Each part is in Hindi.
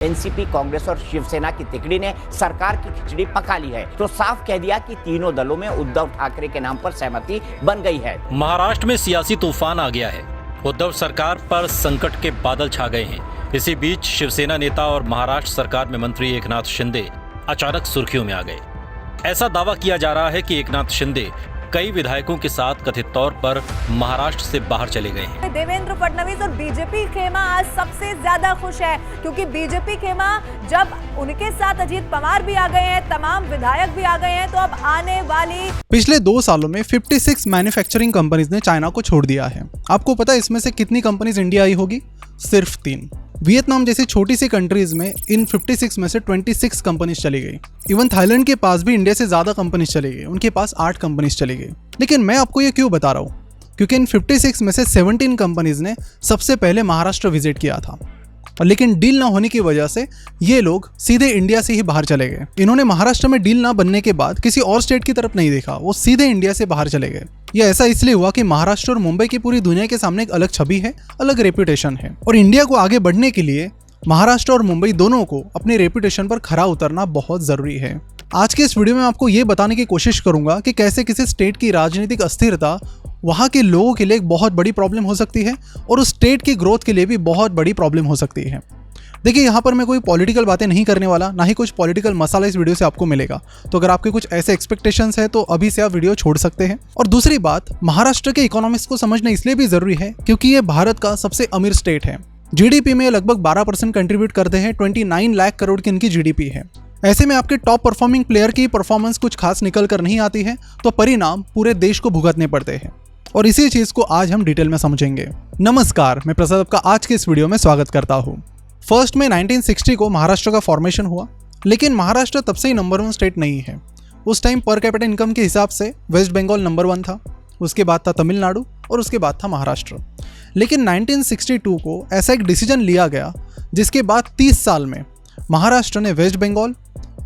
एनसीपी, कांग्रेस और शिवसेना की तिकड़ी ने सरकार की खिचड़ी पका ली है, तो साफ कह दिया कि तीनों दलों में उद्धव ठाकरे के नाम पर सहमति बन गई है। महाराष्ट्र में सियासी तूफान आ गया है। उद्धव सरकार पर संकट के बादल छा गए हैं। इसी बीच शिवसेना नेता और महाराष्ट्र सरकार में मंत्री एकनाथ शिंदे अचानक सुर्खियों में आ गए। ऐसा दावा किया जा रहा है कि एकनाथ शिंदे कई विधायकों के साथ कथित तौर पर महाराष्ट्र से बाहर चले गए हैं। देवेंद्र फडणवीस और बीजेपी खेमा आज सबसे ज्यादा खुश है, क्योंकि बीजेपी खेमा जब उनके साथ अजीत पवार भी आ गए हैं, तमाम विधायक भी आ गए हैं, तो अब आने वाली पिछले 2 सालों में 56 मैन्युफैक्चरिंग कंपनीज ने चाइना को छोड़ दिया है। आपको पता है इसमें से कितनी कंपनीज इंडिया आई होगी? सिर्फ 3। वियतनाम जैसी छोटी सी कंट्रीज में इन 56 में से 26 कंपनीज चली गई। इवन थाईलैंड के पास भी इंडिया से ज्यादा कंपनीज चली गई, उनके पास 8 कंपनीज चली गई। लेकिन मैं आपको ये क्यों बता रहा हूँ? क्योंकि इन 56 में से 17 कंपनीज ने सबसे पहले महाराष्ट्र विजिट किया था, और लेकिन डील ना होने की वजह से ये लोग सीधे इंडिया से ही बाहर चले गए। इन्होंने महाराष्ट्र में डील ना बनने के बाद किसी और स्टेट की तरफ नहीं देखा, वो सीधे इंडिया से बाहर चले गए। यह ऐसा इसलिए हुआ कि महाराष्ट्र और मुंबई की पूरी दुनिया के सामने एक अलग छवि है, अलग रेपुटेशन है, और इंडिया को आगे बढ़ने के लिए महाराष्ट्र और मुंबई दोनों को अपने रेपुटेशन पर खरा उतरना बहुत जरूरी है। आज के इस वीडियो में आपको ये बताने की कोशिश करूंगा कि कैसे किसी स्टेट की राजनीतिक अस्थिरता वहाँ के लोगों के लिए एक बहुत बड़ी प्रॉब्लम हो सकती है, और उस स्टेट की ग्रोथ के लिए भी बहुत बड़ी प्रॉब्लम हो सकती है। देखिए, यहाँ पर मैं कोई पॉलिटिकल बातें नहीं करने वाला, ना ही कुछ पॉलिटिकल मसाला इस वीडियो से आपको मिलेगा। तो अगर आपके कुछ ऐसे एक्सपेक्टेशंस है तो अभी से आप वीडियो छोड़ सकते हैं। और दूसरी बात, महाराष्ट्र के इकोनॉमिक्स को समझना इसलिए भी जरूरी है क्योंकि ये भारत का सबसे अमीर स्टेट है। जीडीपी में लगभग 12% कंट्रीब्यूट करते हैं। 29 लाख करोड़ की इनकी जीडीपी है। ऐसे में आपके टॉप परफॉर्मिंग प्लेयर की परफॉर्मेंस कुछ खास निकल कर नहीं आती है, तो परिणाम पूरे देश को भुगतने पड़ते हैं, और इसी चीज को आज हम डिटेल में समझेंगे। नमस्कार, मैं प्रसाद आपका आज के इस वीडियो में स्वागत करता हूँ। फर्स्ट में 1960 को महाराष्ट्र का फॉर्मेशन हुआ, लेकिन महाराष्ट्र तब से ही नंबर 1 स्टेट नहीं है। उस टाइम पर कैपिटा इनकम के हिसाब से वेस्ट बंगाल नंबर 1 था, उसके बाद था तमिलनाडु, और उसके बाद था महाराष्ट्र। लेकिन 1962 को ऐसा एक डिसीजन लिया गया जिसके बाद 30 साल में महाराष्ट्र ने वेस्ट बंगाल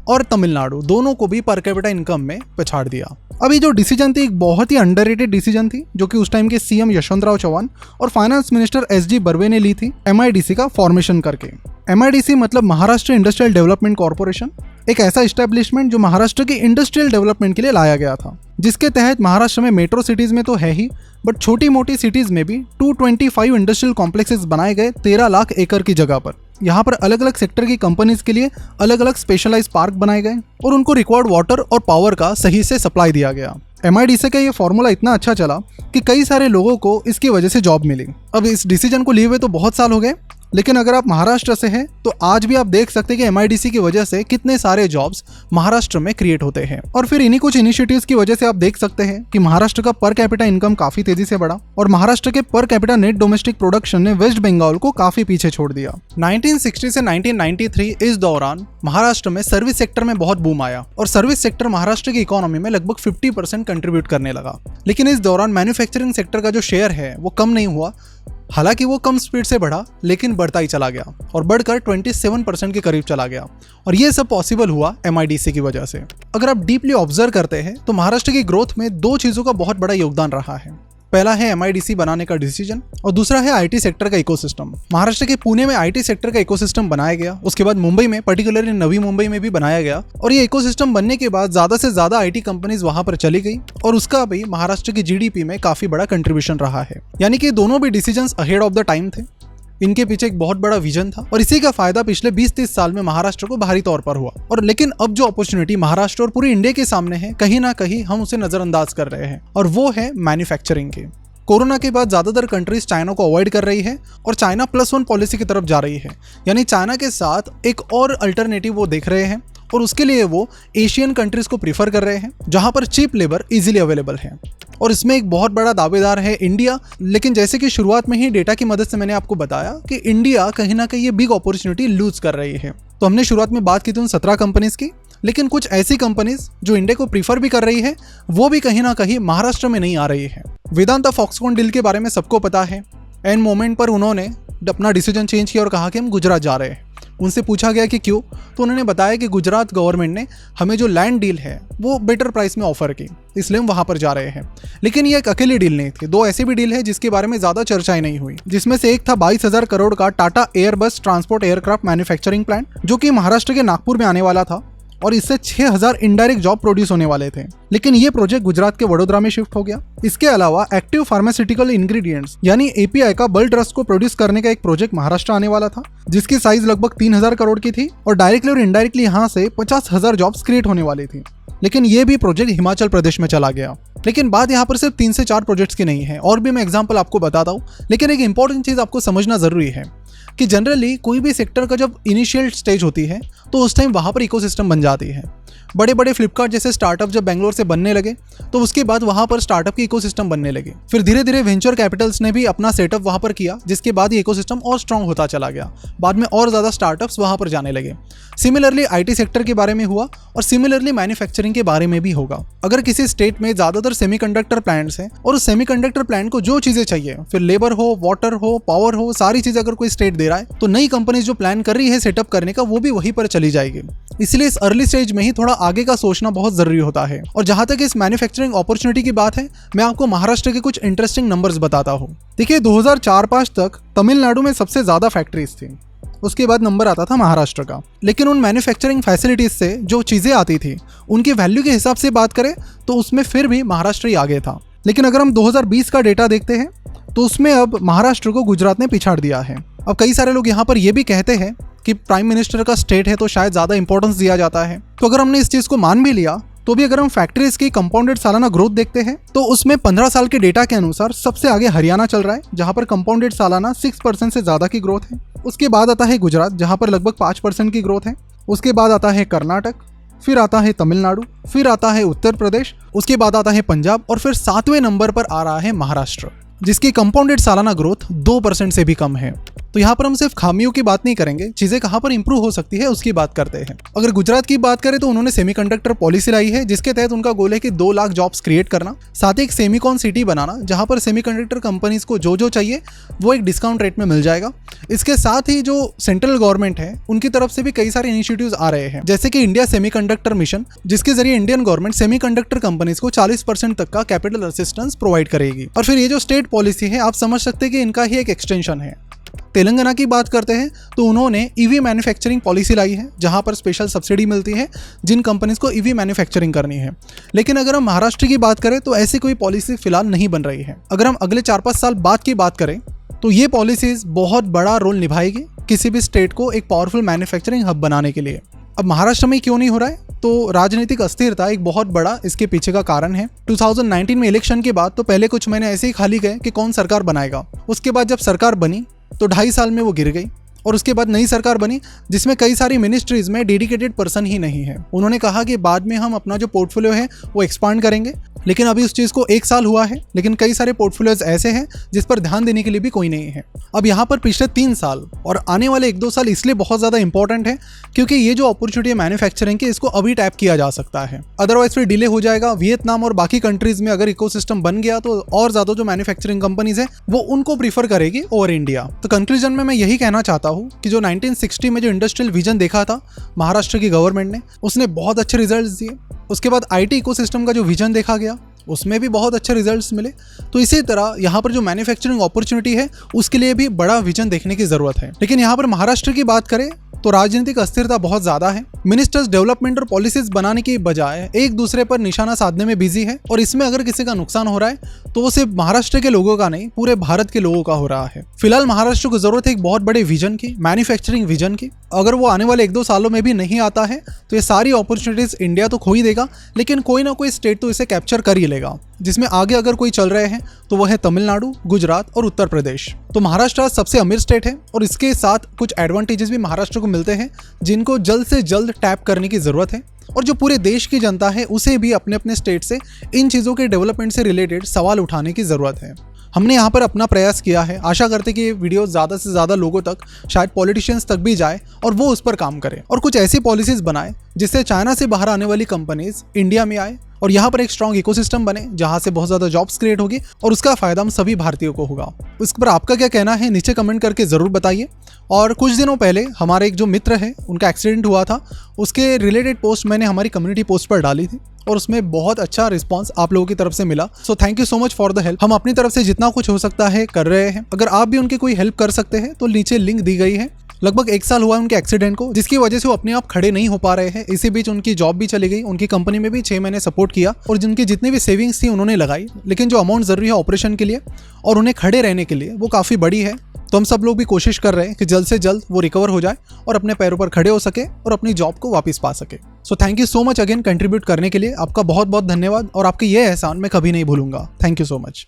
और तमिलनाडु दोनों को भी पर कैपिटा इनकम में पछाड़ दिया। अभी जो डिसीजन थी एक बहुत ही अंडररेटेड डिसीजन थी, जो कि उस टाइम के सीएम यशवंतराव चौहान और फाइनेंस मिनिस्टर एसजी बर्वे ने ली थी, एमआईडीसी का फॉर्मेशन करके। एमआईडीसी मतलब महाराष्ट्र इंडस्ट्रियल डेवलपमेंट कॉर्पोरेशन, एक ऐसा एस्टेब्लिशमेंट जो महाराष्ट्र की इंडस्ट्रियल डेवलपमेंट के लिए लाया गया था, जिसके तहत महाराष्ट्र में मेट्रो सिटीज में तो है ही, बट छोटी मोटी सिटीज में भी 225 इंडस्ट्रियल कॉम्प्लेक्सेस बनाए गए 13 लाख एकड़ की जगह पर। यहाँ पर अलग अलग सेक्टर की कंपनीज के लिए अलग अलग स्पेशलाइज्ड पार्क बनाए गए, और उनको रिक्वायर्ड वाटर और पावर का सही से सप्लाई दिया गया। एमआईडीसी का ये फॉर्मूला इतना अच्छा चला कि कई सारे लोगों को इसकी वजह से जॉब मिली। अब इस डिसीजन को लिए हुए तो बहुत साल हो गए, लेकिन अगर आप महाराष्ट्र से हैं तो आज भी आप देख सकते हैं कि एमआईडीसी की वजह से कितने सारे जॉब्स महाराष्ट्र में क्रिएट होते हैं। और फिर इन्हीं कुछ इनिशिएटिव्स की वजह से आप देख सकते हैं कि महाराष्ट्र का पर कैपिटा इनकम काफी तेजी से बढ़ा, और महाराष्ट्र के per capita net domestic production ने वेस्ट बंगाल को काफी पीछे छोड़ दिया। 1960 से 1993 इस दौरान महाराष्ट्र में सर्विस सेक्टर में बहुत बूम आया, और सर्विस सेक्टर महाराष्ट्र की इकोनॉमी में लगभग 50% कंट्रीब्यूट करने लगा। लेकिन इस दौरान मैन्युफैक्चरिंग सेक्टर का जो शेयर है वो कम नहीं हुआ। हालांकि वो कम स्पीड से बढ़ा, लेकिन बढ़ता ही चला गया, और बढ़कर 27% के करीब चला गया। और ये सब पॉसिबल हुआ एमआईडीसी की वजह से। अगर आप डीपली ऑब्जर्व करते हैं तो महाराष्ट्र की ग्रोथ में 2 चीज़ों का बहुत बड़ा योगदान रहा है। पहला है एमआईडीसी बनाने का डिसीजन, और दूसरा है आईटी सेक्टर का इकोसिस्टम। महाराष्ट्र के पुणे में आईटी सेक्टर का इकोसिस्टम बनाया गया, उसके बाद मुंबई में, पर्टिकुलरली नवी मुंबई में भी बनाया गया, और ये इकोसिस्टम बनने के बाद ज्यादा से ज्यादा आईटी कंपनीज वहां पर चली गई, और उसका भी महाराष्ट्र की जीडीपी में काफी बड़ा कंट्रीब्यूशन रहा है। यानी कि दोनों भी decisions ahead of the time थे, इनके पीछे एक बहुत बड़ा विजन था, और इसी का फायदा पिछले 20-30 साल में महाराष्ट्र को भारी तौर पर हुआ। और लेकिन अब जो अपॉर्चुनिटी महाराष्ट्र और पूरी इंडिया के सामने है, कहीं ना कहीं हम उसे नजरअंदाज कर रहे हैं, और वो है मैन्युफैक्चरिंग की। कोरोना के बाद ज्यादातर कंट्रीज चाइना को अवॉइड कर रही है और चाइना +1 पॉलिसी की तरफ जा रही है, यानी चाइना के साथ एक और अल्टरनेटिव वो देख रहे हैं, और उसके लिए वो एशियन कंट्रीज को प्रीफर कर रहे हैं जहां पर चीप लेबर इजीली अवेलेबल है। और इसमें एक बहुत बड़ा दावेदार है इंडिया। लेकिन जैसे कि शुरुआत में ही डेटा की मदद से मैंने आपको बताया कि इंडिया कहीं ना कहीं ये बिग अपॉर्चुनिटी लूज कर रही है। तो हमने शुरुआत में बात की थी उन 17 कंपनीज की, लेकिन कुछ ऐसी कंपनीज जो इंडिया को प्रीफर भी कर रही है, वो भी कहीं ना कहीं महाराष्ट्र में नहीं आ रही है। वेदांता फॉक्सकॉन डील के बारे में सबको पता है। एंड मोमेंट पर उन्होंने अपना डिसीजन चेंज किया और कहा कि हम गुजरात जा रहे हैं। उनसे पूछा गया कि क्यों, तो उन्होंने बताया कि गुजरात गवर्नमेंट ने हमें जो लैंड डील है वो बेटर प्राइस में ऑफर की, इसलिए हम वहाँ पर जा रहे हैं। लेकिन ये एक अकेली डील नहीं थी, 2 ऐसी भी डील है जिसके बारे में ज़्यादा चर्चाएं नहीं हुई, जिसमें से एक था 22,000 करोड़ का Tata Airbus transport aircraft manufacturing plant, जो कि महाराष्ट्र के नागपुर में आने वाला था और इससे 6,000 इनडायरेक्ट जॉब प्रोड्यूस होने वाले थे। लेकिन ये प्रोजेक्ट गुजरात के वडोदरा में शिफ्ट हो गया। इसके अलावा एक्टिव फार्मास्यूटिकल इंग्रेडिएंट्स यानी एपीआई का बल्क ड्रग्स को प्रोड्यूस करने का एक प्रोजेक्ट महाराष्ट्र आने वाला था, जिसकी साइज लगभग 3,000 करोड़ की थी और डायरेक्टली और इनडायरेक्टली यहाँ से 50,000 जॉब्स क्रिएट होने वाली थी। लेकिन ये भी प्रोजेक्ट हिमाचल प्रदेश में चला गया। लेकिन बात यहाँ पर सिर्फ 3 से 4 प्रोजेक्ट्स की नहीं है, और भी मैं एग्जांपल आपको बताता हूँ। लेकिन एक इंपॉर्टेंट चीज़ आपको समझना ज़रूरी है कि जनरली कोई भी सेक्टर का जब इनिशियल स्टेज होती है तो उस टाइम वहाँ पर इकोसिस्टम बन जाती है। बड़े बड़े फ्लिपकार्ट जैसे स्टार्टअप जब बेंगलोर से बनने लगे तो उसके बाद वहाँ पर स्टार्टअप की इकोसिस्टम बनने लगे। फिर धीरे धीरे वेंचर कैपिटल्स ने भी अपना सेटअप वहाँ पर किया, जिसके बाद ये इकोसिस्टम और स्ट्रांग होता चला गया। बाद में और ज़्यादा स्टार्टअप्स वहाँ पर जाने लगे। सिमिलरली आईटी सेक्टर के बारे में हुआ और सिमिलरली मैन्युफैक्चरिंग के बारे में भी होगा। अगर किसी स्टेट में ज़्यादातर सेमीकंडक्टर प्लांट्स हैं और उस सेमीकंडक्टर प्लांट को जो चीज़ें चाहिए, फिर लेबर हो, वाटर हो, पावर हो, सारी चीज़ें अगर कोई स्टेट दे रहा है तो नई कंपनीज जो प्लान कर रही है सेटअप करने का, वो भी वहीं पर चली जाएगी। इसलिए इस अर्ली स्टेज में ही थोड़ा आगे का सोचना बहुत ज़रूरी होता है। और जहाँ तक इस मैन्युफैक्चरिंग अपॉर्चुनिटी की बात है, मैं आपको महाराष्ट्र के कुछ इंटरेस्टिंग नंबर्स बताता हूँ। देखिए 2004-05 तक तमिलनाडु में सबसे ज़्यादा फैक्ट्रीज थी, उसके बाद नंबर आता था महाराष्ट्र का। लेकिन उन मैन्युफैक्चरिंग फैसिलिटीज से जो चीज़ें आती थी उनकी वैल्यू के हिसाब से बात करें तो उसमें फिर भी महाराष्ट्र ही आगे था। लेकिन अगर हम 2020 का डेटा देखते हैं तो उसमें अब महाराष्ट्र को गुजरात ने पिछाड़ दिया है। अब कई सारे लोग यहाँ पर यह भी कहते हैं कि प्राइम मिनिस्टर का स्टेट है तो शायद ज़्यादा इंपॉर्टेंस दिया जाता है। तो अगर हमने इस चीज़ को मान भी लिया तो भी अगर हम फैक्ट्रीज की कंपाउंडेड सालाना ग्रोथ देखते हैं तो उसमें 15 साल के डेटा के अनुसार सबसे आगे हरियाणा चल रहा है, जहां पर कंपाउंडेड सालाना 6% से ज़्यादा की ग्रोथ है। उसके बाद आता है गुजरात, जहां पर लगभग 5% की ग्रोथ है। उसके बाद आता है कर्नाटक, फिर आता है तमिलनाडु, फिर आता है उत्तर प्रदेश, उसके बाद आता है पंजाब और फिर 7वें नंबर पर आ रहा है महाराष्ट्र, जिसकी कंपाउंडेड सालाना ग्रोथ 2% से भी कम है। तो यहाँ पर हम सिर्फ खामियों की बात नहीं करेंगे, चीज़ें कहाँ पर इंप्रूव हो सकती है उसकी बात करते हैं। अगर गुजरात की बात करें तो उन्होंने सेमीकंडक्टर पॉलिसी लाई है, जिसके तहत उनका गोल है कि 2 लाख जॉब्स क्रिएट करना, साथ ही एक सेमीकॉन सिटी बनाना जहाँ पर सेमीकंडक्टर कंपनीज को जो चाहिए वो एक डिस्काउंट रेट में मिल जाएगा। इसके साथ ही जो सेंट्रल गवर्नमेंट है उनकी तरफ से भी कई सारे इनिशिएटिव्स आ रहे हैं, जैसे कि इंडिया सेमीकंडक्टर मिशन, जिसके जरिए इंडियन गवर्नमेंट सेमीकंडक्टर कंपनीज को 40% तक का कैपिटल असिस्टेंस प्रोवाइड करेगी। और फिर ये जो स्टेट पॉलिसी है, आप समझ सकते हैं कि इनका ही एक एक्सटेंशन है। तेलंगाना की बात करते हैं तो उन्होंने ईवी मैन्युफैक्चरिंग पॉलिसी लाई है, जहां पर स्पेशल सब्सिडी मिलती है जिन कंपनीज को ईवी मैन्युफैक्चरिंग करनी है। लेकिन अगर हम महाराष्ट्र की बात करें तो ऐसी कोई पॉलिसी फिलहाल नहीं बन रही है। अगर हम अगले 4-5 साल बाद की बात करें तो ये पॉलिसीज बहुत बड़ा रोल निभाएगी किसी भी स्टेट को एक पावरफुल मैन्युफैक्चरिंग हब बनाने के लिए। अब महाराष्ट्र में क्यों नहीं हो रहा है, तो राजनीतिक अस्थिरता एक बहुत बड़ा इसके पीछे का कारण है। 2019 में इलेक्शन के बाद तो पहले कुछ महीने ऐसे ही खाली गए कि कौन सरकार बनाएगा। उसके बाद जब सरकार बनी तो 2.5 साल में वो गिर गई और उसके बाद नई सरकार बनी जिसमें कई सारी मिनिस्ट्रीज में डेडिकेटेड पर्सन ही नहीं है। उन्होंने कहा कि बाद में हम अपना जो पोर्टफोलियो है वो एक्सपांड करेंगे, लेकिन अभी उस चीज़ को 1 साल हुआ है, लेकिन कई सारे पोर्टफोलियोज ऐसे हैं जिस पर ध्यान देने के लिए भी कोई नहीं है। अब यहाँ पर पिछले 3 साल और आने वाले 1-2 साल इसलिए बहुत ज़्यादा इंपॉर्टेंट है क्योंकि ये जो अपॉर्चुनिटी है मैन्युफैक्चरिंग की, इसको अभी टैप किया जा सकता है, अदरवाइज फिर डिले हो जाएगा। वियतनाम और बाकी कंट्रीज में अगर इकोसिस्टम बन गया तो और ज़्यादा जो मैन्युफैक्चरिंग कंपनीज है वो उनको प्रीफर करेगी ओवर इंडिया। तो कंक्लूजन में मैं यही कहना चाहता हूँ कि जो 1960 में जो इंडस्ट्रियल विजन देखा था महाराष्ट्र की गवर्नमेंट ने, उसने बहुत अच्छे रिजल्ट्स दिए। उसके बाद आईटी इकोसिस्टम का जो विजन देखा गया उसमें भी बहुत अच्छे रिजल्ट्स मिले। तो इसी तरह यहाँ पर जो मैन्युफैक्चरिंग अपॉर्चुनिटी है उसके लिए भी बड़ा विजन देखने की ज़रूरत है। लेकिन यहाँ पर महाराष्ट्र की बात करें तो राजनीतिक अस्थिरता बहुत ज़्यादा है। मिनिस्टर्स डेवलपमेंट और पॉलिसीज बनाने की बजाय एक दूसरे पर निशाना साधने में बिजी है और इसमें अगर किसी का नुकसान हो रहा है तो वो सिर्फ महाराष्ट्र के लोगों का नहीं, पूरे भारत के लोगों का हो रहा है। फिलहाल महाराष्ट्र को ज़रूरत है एक बहुत बड़े विजन की, मैन्युफैक्चरिंग विजन की। अगर वो आने वाले 1-2 सालों में भी नहीं आता है तो ये सारी अपॉर्चुनिटीज़ इंडिया तो खो ही देगा, लेकिन कोई ना कोई स्टेट तो इसे कैप्चर कर ही लेगा। जिसमें आगे अगर कोई चल रहे हैं तो वह है तमिलनाडु, गुजरात और उत्तर प्रदेश। तो महाराष्ट्र सबसे अमीर स्टेट है और इसके साथ कुछ एडवांटेजेस भी महाराष्ट्र को मिलते हैं जिनको जल्द से जल्द टैप करने की ज़रूरत है। और जो पूरे देश की जनता है उसे भी अपने अपने स्टेट से इन चीज़ों के डेवलपमेंट से रिलेटेड सवाल उठाने की ज़रूरत है। हमने यहाँ पर अपना प्रयास किया है, आशा करते कि ये वीडियो ज़्यादा से ज़्यादा लोगों तक, शायद पॉलिटिशियंस तक भी जाए और वो उस पर काम करें और कुछ ऐसी पॉलिसीज़ बनाए जिससे चाइना से बाहर आने वाली कंपनीज इंडिया में आए और यहाँ पर एक स्ट्रॉन्ग इकोसिस्टम बने जहाँ से बहुत ज़्यादा जॉब्स क्रिएट होगी और उसका फायदा हम सभी भारतीयों को होगा। इस पर आपका क्या कहना है नीचे कमेंट करके ज़रूर बताइए। और कुछ दिनों पहले हमारे एक जो मित्र है उनका एक्सीडेंट हुआ था, उसके रिलेटेड पोस्ट मैंने हमारी कम्युनिटी पोस्ट पर डाली थी और उसमें बहुत अच्छा रिस्पांस आप लोगों की तरफ से मिला। So thank you so much for the help. हम अपनी तरफ से जितना कुछ हो सकता है कर रहे हैं। अगर आप भी उनकी कोई हेल्प कर सकते हैं तो नीचे लिंक दी गई है। लगभग 1 साल हुआ है उनके एक्सीडेंट को, जिसकी वजह से वो अपने आप खड़े नहीं हो पा रहे हैं। इसी बीच उनकी जॉब भी चली गई, उनकी कंपनी में भी 6 महीने सपोर्ट किया और जिनकी जितनी भी सेविंग्स थी उन्होंने लगाई, लेकिन जो अमाउंट जरूरी है ऑपरेशन के लिए और उन्हें खड़े रहने के लिए वो काफ़ी बड़ी है। तो हम सब लोग भी कोशिश कर रहे हैं कि जल्द से जल्द वो रिकवर हो जाए और अपने पैरों पर खड़े हो सके और अपनी जॉब को वापस पा सके। So thank you so much again contribute करने के लिए। आपका बहुत बहुत धन्यवाद और आपके ये एहसान मैं कभी नहीं भूलूंगा। Thank you so much.